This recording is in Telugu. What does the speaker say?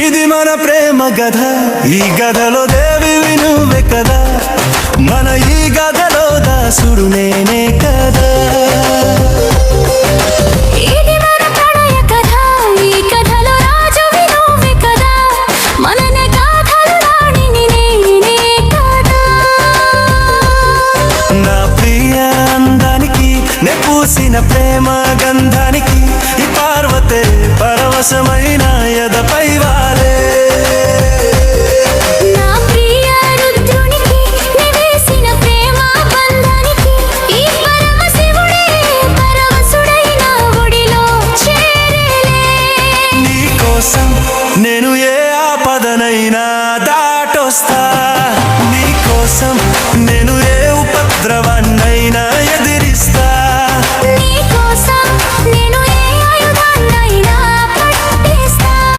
ఇది మన ప్రేమ గధ, ఈ గధలో దేవివి నువ్వే కదా, మన ఈ గధలో దాసుడు నేనే కదా. ఇది మన ప్రణయ కథ, ఈ కథలో రాజువి నువ్వే కదా, మననే గాథలు రాణిని నేనే కదా. నా ప్రియ అందానికి నే పూసిన ప్రేమ గంధానికి ఈ పార్వతే పరవశమైన ఎదపై వాలే. నా ప్రియ రుద్రునికి నివేసిన ప్రేమ బంధానికి ఈ పరమశివుడే పరవశుడైన ఒడిలో చేరేలే. నీ కోసం నేను ఏ ఆపదనైనా దాటొస్తా, నీ కోసం నేను ఏ ఉపద్రవ